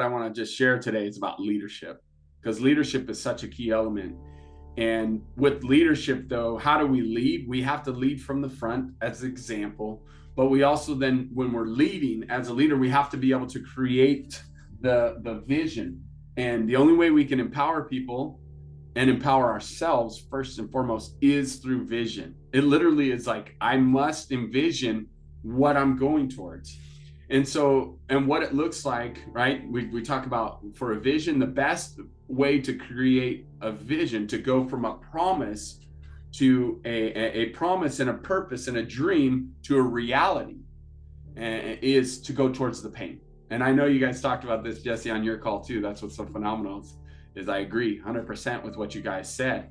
I want to just share today is about leadership, because leadership is such a key element. And with leadership, though, how do we lead? We have to lead from the front as an example. But we also then, when we're leading as a leader, we have to be able to create the vision. And the only way we can empower people and empower ourselves, first and foremost, is through vision. It literally is like, I must envision what I'm going towards. And so, and what it looks like, right? We talk about, for a vision, the best way to create a vision, to go from a promise to a promise and a purpose and a dream to a reality, is to go towards the pain. And I know you guys talked about this, Jesse, on your call too. That's what's so phenomenal is I agree 100% with what you guys said,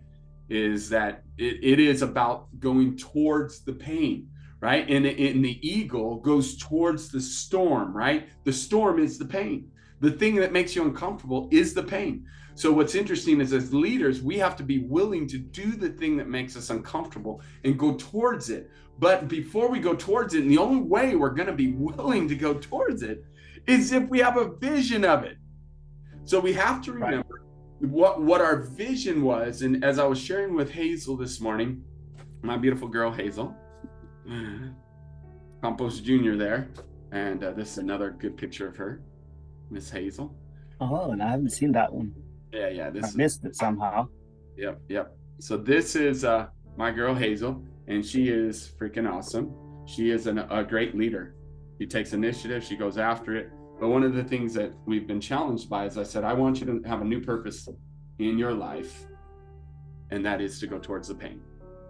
is that it is about going towards the pain, right? And the eagle goes towards the storm, right? The storm is the pain. The thing that makes you uncomfortable is the pain. So what's interesting is, as leaders, we have to be willing to do the thing that makes us uncomfortable and go towards it. But before we go towards it, and the only way we're going to be willing to go towards it is if we have a vision of it. So we have to remember what our vision was. And as I was sharing with Hazel this morning, my beautiful girl Hazel, Campos Jr. there, and this is another good picture of her, Miss Hazel. Oh, and I haven't seen that one. Yeah. I missed it somehow. Yep. So this is my girl Hazel, and she is freaking awesome. She is a great leader. She takes initiative. She goes after it. But one of the things that we've been challenged by is, I said, I want you to have a new purpose in your life, and that is to go towards the pain.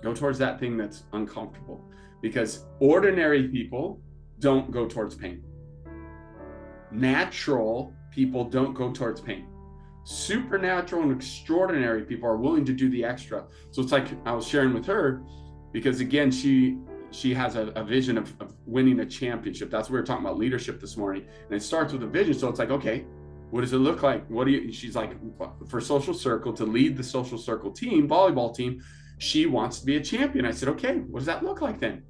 Go towards that thing that's uncomfortable, because ordinary people don't go towards pain. Natural people don't go towards pain. Supernatural and extraordinary people are willing to do the extra. So it's like I was sharing with her, because again, she has a vision of winning a championship. That's what we were talking about, leadership this morning. And it starts with a vision. So it's like, okay, what does it look like? She's like, for Social Circle, to lead the Social Circle team, volleyball team, she wants to be a champion. I said, okay, what does that look like then?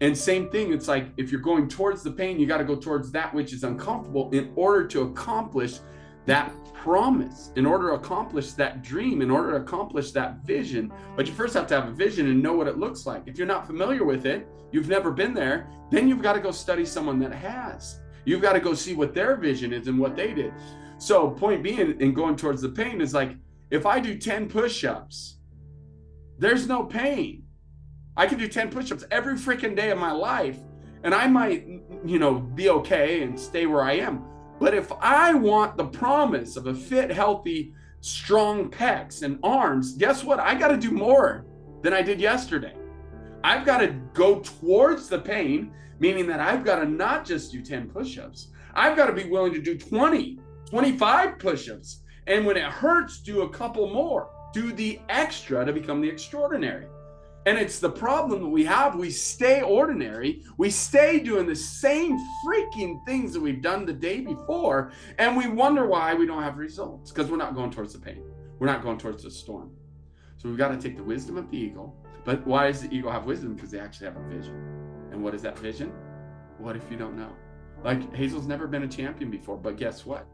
And same thing, it's like, if you're going towards the pain, you got to go towards that which is uncomfortable in order to accomplish that promise, in order to accomplish that dream, in order to accomplish that vision. But you first have to have a vision and know what it looks like. If you're not familiar with it, you've never been there, then you've got to go study someone that has. You've got to go see what their vision is and what they did. So point being, in going towards the pain, is like, if I do 10 push-ups, there's no pain. I can do 10 push-ups every freaking day of my life, and I might, be okay and stay where I am. But if I want the promise of a fit, healthy, strong pecs and arms, guess what? I got to do more than I did yesterday. I've got to go towards the pain, meaning that I've got to not just do 10 push-ups. I've got to be willing to do 20, 25 push-ups. And when it hurts, do a couple more. Do the extra to become the extraordinary. And it's the problem that we have. We stay ordinary. We stay doing the same freaking things that we've done the day before. And we wonder why we don't have results, because we're not going towards the pain. We're not going towards the storm. So we've got to take the wisdom of the eagle. But why does the eagle have wisdom? Because they actually have a vision. And what is that vision? What if you don't know? Like, Hazel's never been a champion before, but guess what?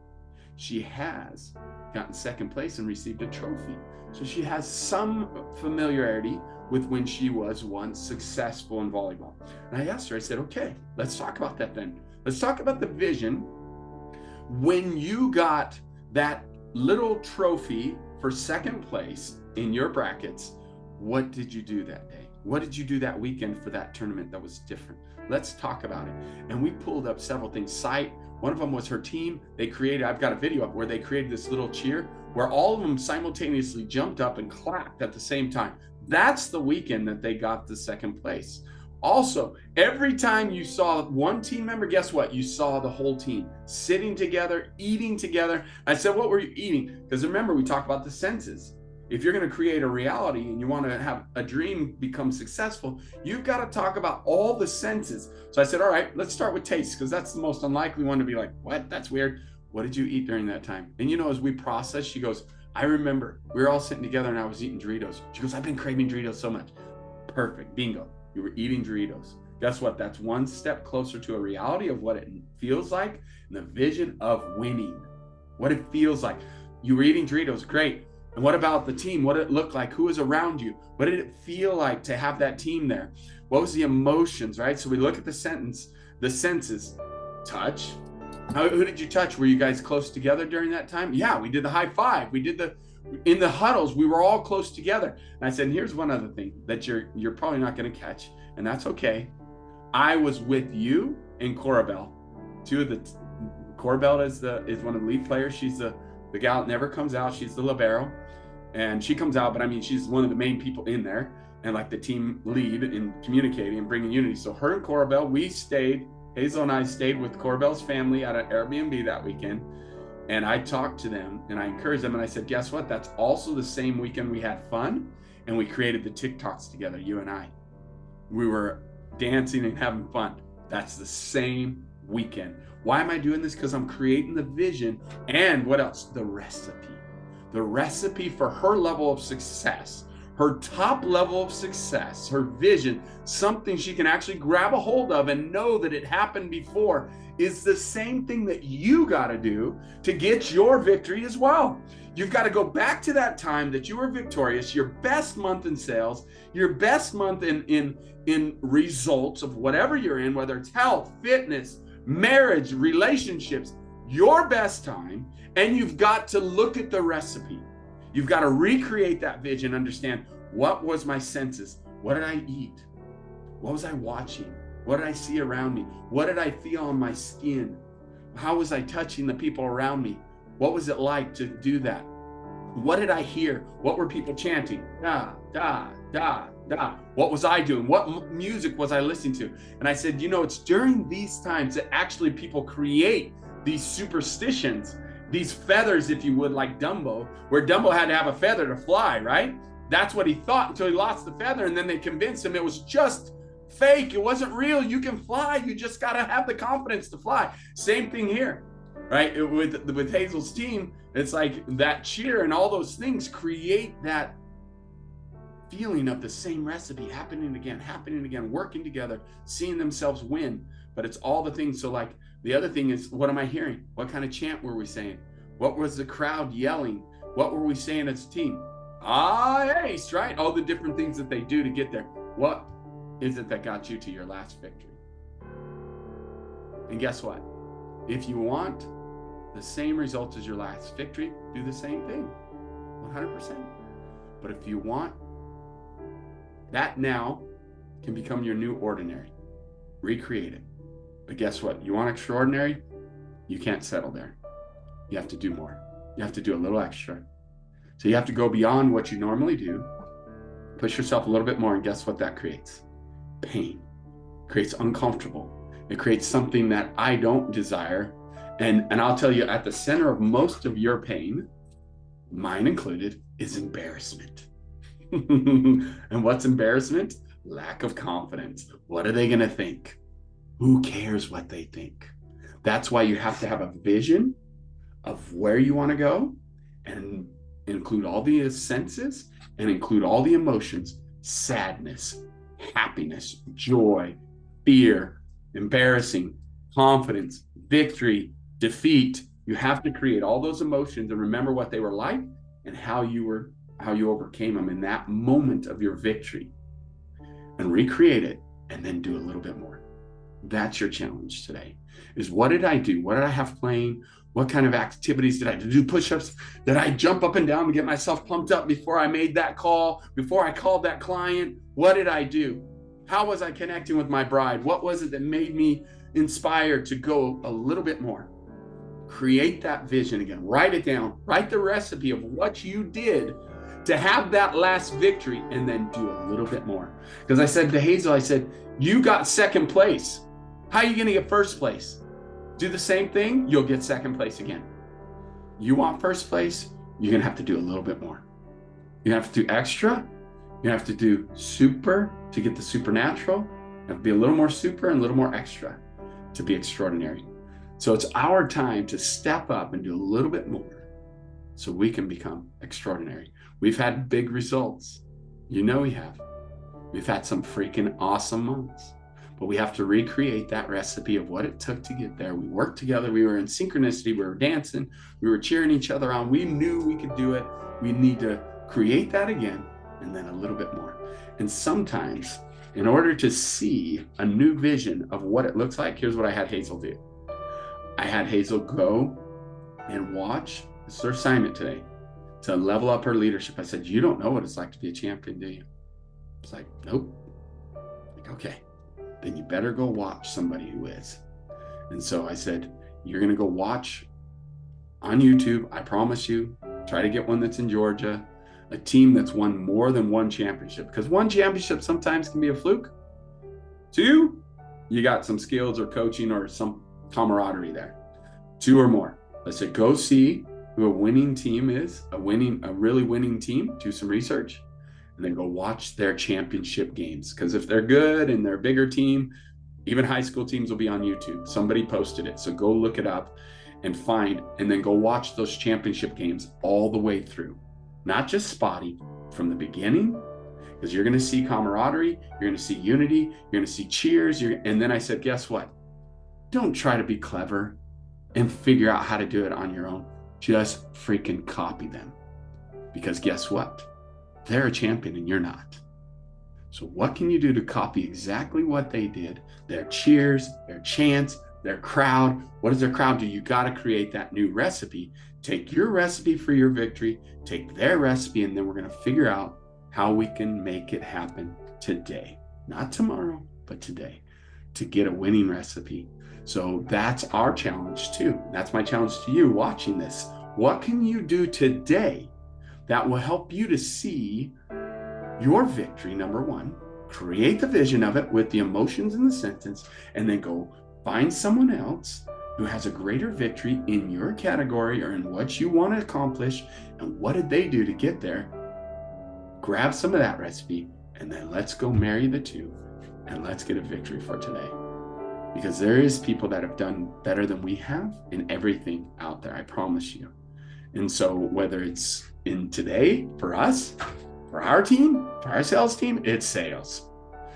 She has gotten second place and received a trophy. So she has some familiarity with when she was once successful in volleyball. And I asked her, I said, okay, let's talk about that then. Let's talk about the vision. When you got that little trophy for second place in your brackets, what did you do that day? What did you do that weekend for that tournament that was different? Let's talk about it. And we pulled up several things. One of them was her team. I've got a video up where they created this little cheer where all of them simultaneously jumped up and clapped at the same time. That's the weekend that they got the second place. Also, every time you saw one team member, guess what? You saw the whole team sitting together, eating together. I said, what were you eating? Because remember, we talked about the senses. If you're going to create a reality and you want to have a dream become successful, you've got to talk about all the senses. So I said, all right, let's start with taste, because that's the most unlikely one to be like, what? That's weird. What did you eat during that time? And as we process, she goes, I remember we were all sitting together and I was eating Doritos. She goes, I've been craving Doritos so much. Perfect. Bingo. You were eating Doritos. Guess what? That's one step closer to a reality of what it feels like. and the vision of winning, what it feels like. You were eating Doritos, great. And what about the team? What did it look like? Who was around you? What did it feel like to have that team there? What was the emotions, right? So we look at the senses, touch. Who did you touch? Were you guys close together during that time? Yeah, we did the high five. We did in the huddles, we were all close together. And I said, here's one other thing that you're probably not going to catch, and that's okay. I was with you and Corabelle. Corabelle is one of the lead players. She's the gal that never comes out. She's the libero, and she comes out, but I mean, she's one of the main people in there, and like the team lead in communicating and bringing unity. So her and Corabelle, Hazel and I stayed with Corabelle's family at an Airbnb that weekend. And I talked to them and I encouraged them. And I said, guess what? That's also the same weekend we had fun. And we created the TikToks together, you and I. We were dancing and having fun. That's the same weekend. Why am I doing this? Because I'm creating the vision. And what else? The recipe. The recipe for her level of success, her top level of success, her vision, something she can actually grab a hold of and know that it happened before, is the same thing that you got to do to get your victory as well. You've got to go back to that time that you were victorious, your best month in sales, your best month in results of whatever you're in, whether it's health, fitness, marriage, relationships, your best time, and you've got to look at the recipe. You've got to recreate that vision, understand what was my senses? What did I eat? What was I watching? What did I see around me? What did I feel on my skin? How was I touching the people around me? What was it like to do that? What did I hear? What were people chanting? Da, da, da, da. What was I doing? What music was I listening to? And I said, it's during these times that actually people create these superstitions, these feathers, if you would, like Dumbo, where Dumbo had to have a feather to fly, right? That's what he thought until he lost the feather. And then they convinced him it was just fake. It wasn't real. You can fly. You just got to have the confidence to fly. Same thing here, right? With Hazel's team, it's like that cheer and all those things create that feeling of the same recipe happening again, working together, seeing themselves win. But it's all the things. So like the other thing is, what am I hearing? What kind of chant were we saying? What was the crowd yelling? What were we saying as a team? Ace, right? All the different things that they do to get there. What is it that got you to your last victory? And guess what? If you want the same results as your last victory, do the same thing, 100%. But if you want that, now can become your new ordinary. Recreate it. But guess what? You want extraordinary? You can't settle there. You have to do more. You have to do a little extra. So you have to go beyond what you normally do, push yourself a little bit more, and guess what that creates? Pain. It creates uncomfortable. It creates something that I don't desire. And I'll tell you, at the center of most of your pain, mine included, is embarrassment. And what's embarrassment? Lack of confidence. What are they going to think? Who cares what they think? That's why you have to have a vision of where you want to go and include all the senses and include all the emotions: sadness, happiness, joy, fear, embarrassing, confidence, victory, defeat. You have to create all those emotions and remember what they were like and how you overcame them in that moment of your victory, and recreate it, and then do a little bit more. That's your challenge today, is what did I do? What did I have playing? What kind of activities did I do? Push-ups? Did I jump up and down and get myself pumped up before I made that call? Before I called that client? What did I do? How was I connecting with my bride? What was it that made me inspired to go a little bit more? Create that vision again. Write it down. Write the recipe of what you did to have that last victory, and then do a little bit more. Because I said to Hazel, I said, you got second place. How are you going to get first place? Do the same thing, you'll get second place again. You want first place, you're going to have to do a little bit more. You have to do extra. You have to do super to get the supernatural. You have to be a little more super and a little more extra to be extraordinary. So it's our time to step up and do a little bit more so we can become extraordinary. We've had big results. We have. We've had some freaking awesome months. but we have to recreate that recipe of what it took to get there. We worked together. We were in synchronicity. We were dancing. We were cheering each other on. We knew we could do it. We need to create that again, and then a little bit more. And sometimes, in order to see a new vision of what it looks like, here's what I had Hazel do. I had Hazel go and watch. It's her assignment today, to level up her leadership. I said, you don't know what it's like to be a champion, do you? It's like, nope. Like, okay, then you better go watch somebody who is. And so I said, you're going to go watch on YouTube. I promise you, try to get one that's in Georgia, a team that's won more than one championship, because one championship sometimes can be a fluke. Two, you got some skills or coaching or some camaraderie there. Two or more. I said, go see who a winning team is, a really winning team, do some research, and then go watch their championship games. Because if they're good and they're a bigger team, even high school teams will be on YouTube. Somebody posted it. So go look it up and find, and then go watch those championship games all the way through. Not just spotty, from the beginning, because you're going to see camaraderie, you're going to see unity, you're going to see cheers. And then I said, guess what? Don't try to be clever and figure out how to do it on your own. Just freaking copy them. Because guess what? They're a champion and you're not. So what can you do to copy exactly what they did? Their cheers, their chants, their crowd. What does their crowd do? You got to create that new recipe. Take your recipe for your victory, take their recipe, and then we're going to figure out how we can make it happen today. Not tomorrow, but today, to get a winning recipe. So that's our challenge too. That's my challenge to you watching this. What can you do today that will help you to see your victory? Number one, create the vision of it with the emotions in the sentence, and then go find someone else who has a greater victory in your category or in what you want to accomplish, and what did they do to get there? Grab some of that recipe, and then let's go marry the two, and let's get a victory for today. Because there is people that have done better than we have in everything out there, I promise you. And so whether it's in today for us, for our team, for our sales team, it's sales.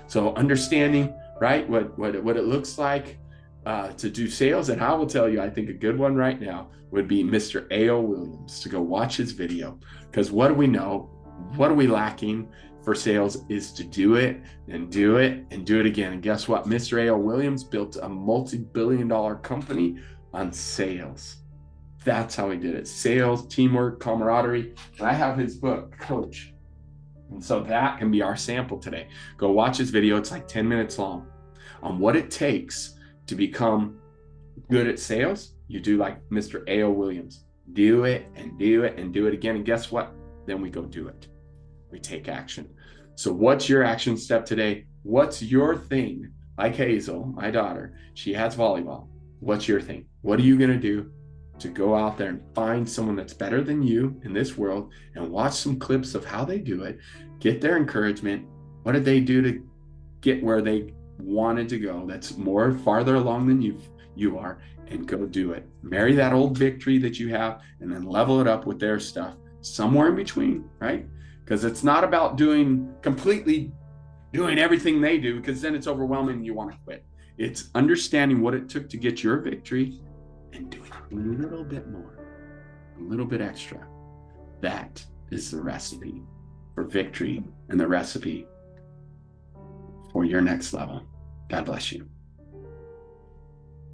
So understanding, right, what it looks like to do sales. And I will tell you, I think a good one right now would be Mr. A.O. Williams, to go watch his video. Because what do we know? What are we lacking for sales is to do it and do it and do it again. And guess what? Mr. A.O. Williams built a multi-billion-dollar company on sales. That's how he did it. Sales, teamwork, camaraderie. And I have his book, Coach. And so that can be our sample today. Go watch his video. It's like 10 minutes long on what it takes to become good at sales. You do like Mr. A.O. Williams. Do it and do it and do it again. And guess what? Then we go do it. We take action. So what's your action step today? What's your thing? Like Hazel, my daughter, she has volleyball. What's your thing? What are you going to do to go out there and find someone that's better than you in this world and watch some clips of how they do it, get their encouragement. What did they do to get where they wanted to go? That's more farther along than you are, and go do it. Marry that old victory that you have and then level it up with their stuff somewhere in between, right? Because it's not about completely doing everything they do, because then it's overwhelming and you want to quit. It's understanding what it took to get your victory and doing a little bit more, a little bit extra. That is the recipe for victory and the recipe for your next level. God bless you.